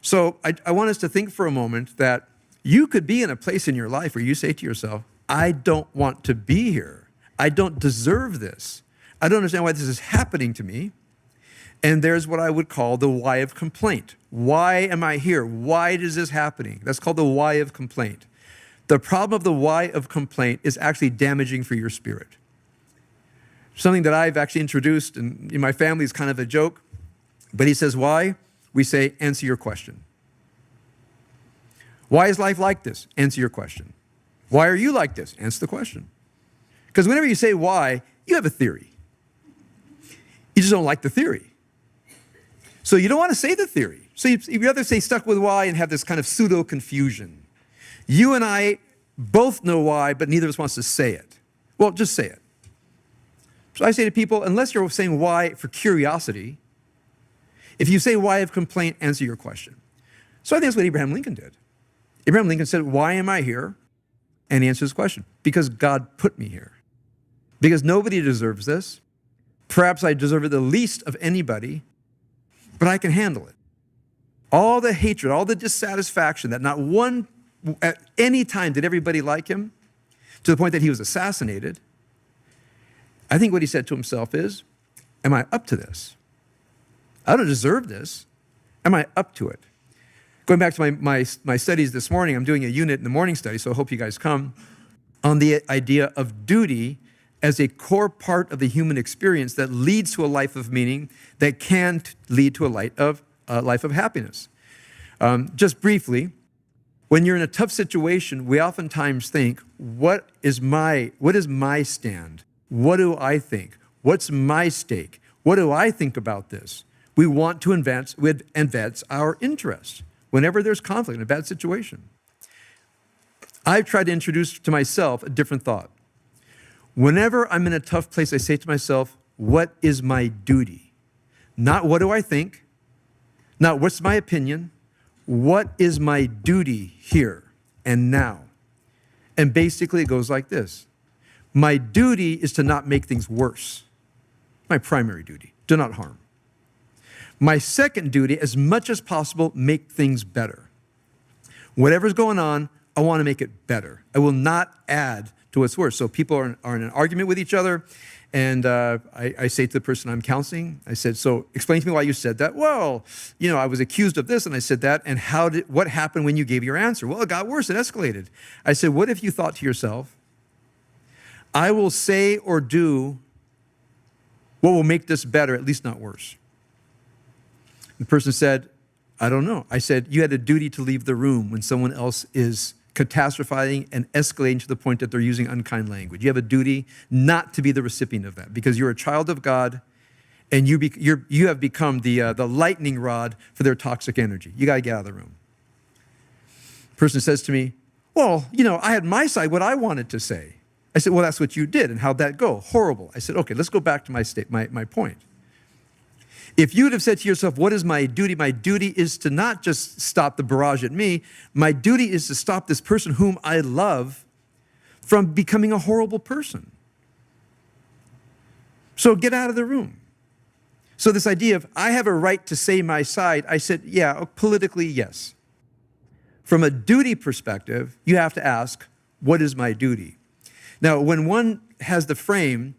So I want us to think for a moment that you could be in a place in your life where you say to yourself, I don't want to be here. I don't deserve this. I don't understand why this is happening to me. And there's what I would call the why of complaint. Why am I here? Why is this happening? That's called the why of complaint. The problem of the why of complaint is actually damaging for your spirit. Something that I've actually introduced, and in my family is kind of a joke, but he says, why? We say, answer your question. Why is life like this? Answer your question. Why are you like this? Answer the question. Because whenever you say why, you have a theory. You just don't like the theory. So you don't want to say the theory. So you'd rather say stuck with why and have this kind of pseudo confusion. You and I both know why, but neither of us wants to say it. Well, just say it. So I say to people, unless you're saying why for curiosity, if you say why of complaint, answer your question. So I think that's what Abraham Lincoln did. Abraham Lincoln said, why am I here? And he answers his question, because God put me here. Because nobody deserves this. Perhaps I deserve it the least of anybody, but I can handle it. All the hatred, all the dissatisfaction that not one, at any time did everybody like him, to the point that he was assassinated. I think what he said to himself is, am I up to this? I don't deserve this. Am I up to it? Going back to my studies this morning, I'm doing a unit in the morning study, so I hope you guys come, on the idea of duty as a core part of the human experience that leads to a life of meaning, that can lead to a life of happiness. Just briefly, when you're in a tough situation, we oftentimes think, what is my stand? What do I think? What's my stake? What do I think about this? We want to advance our interests whenever there's conflict in a bad situation. I've tried to introduce to myself a different thought. Whenever I'm in a tough place, I say to myself, what is my duty? Not what do I think, not what's my opinion, what is my duty here and now? And basically it goes like this. My duty is to not make things worse. My primary duty, do not harm. My second duty, as much as possible, make things better. Whatever's going on, I want to make it better. I will not add to what's worse. So people are in an argument with each other, and I say to the person I'm counseling, I said, so explain to me why you said that. Well, I was accused of this, and I said that, and what happened when you gave your answer? Well, it got worse, it escalated. I said, what if you thought to yourself, I will say or do what will make this better, at least not worse? The person said, I don't know. I said, you had a duty to leave the room when someone else is catastrophizing and escalating to the point that they're using unkind language. You have a duty not to be the recipient of that because you're a child of God and you have become the lightning rod for their toxic energy. You got to get out of the room. The person says to me, well, I had my side, what I wanted to say. I said, well, that's what you did. And how'd that go? Horrible. I said, okay, let's go back to my point. If you would have said to yourself, what is my duty? My duty is to not just stop the barrage at me. My duty is to stop this person whom I love from becoming a horrible person. So get out of the room. So this idea of, I have a right to say my side, I said, yeah, politically, yes. From a duty perspective, you have to ask, what is my duty? Now, when one has the frame,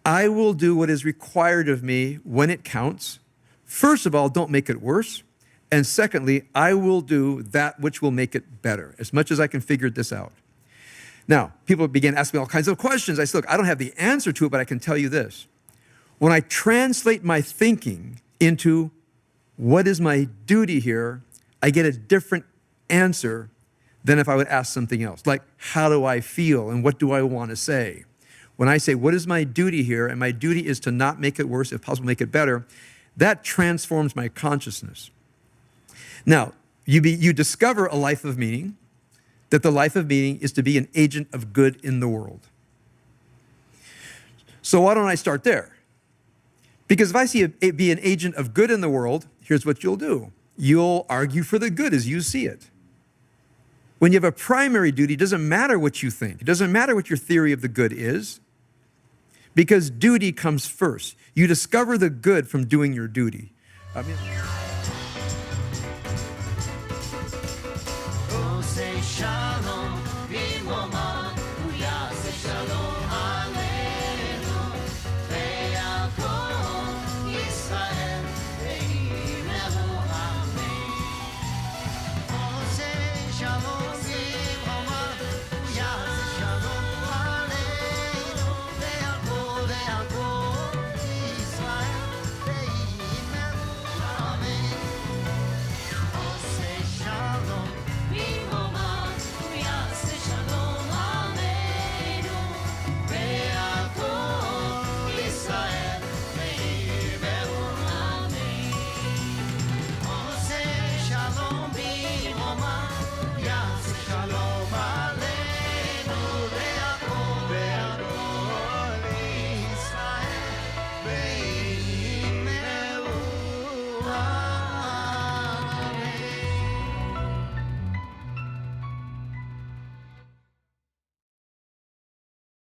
I will do what is required of me when it counts. First of all, don't make it worse. And secondly, I will do that which will make it better, as much as I can figure this out. Now, people began asking me all kinds of questions. I said, look, I don't have the answer to it, but I can tell you this. When I translate my thinking into what is my duty here, I get a different answer than if I would ask something else. Like, how do I feel and what do I want to say? When I say, what is my duty here? And my duty is to not make it worse, if possible, make it better. That transforms my consciousness. Now, you discover a life of meaning, that the life of meaning is to be an agent of good in the world. So why don't I start there? Because if I see it be an agent of good in the world, here's what you'll do. You'll argue for the good as you see it. When you have a primary duty, it doesn't matter what you think. It doesn't matter what your theory of the good is, because duty comes first. You discover the good from doing your duty. Shalom.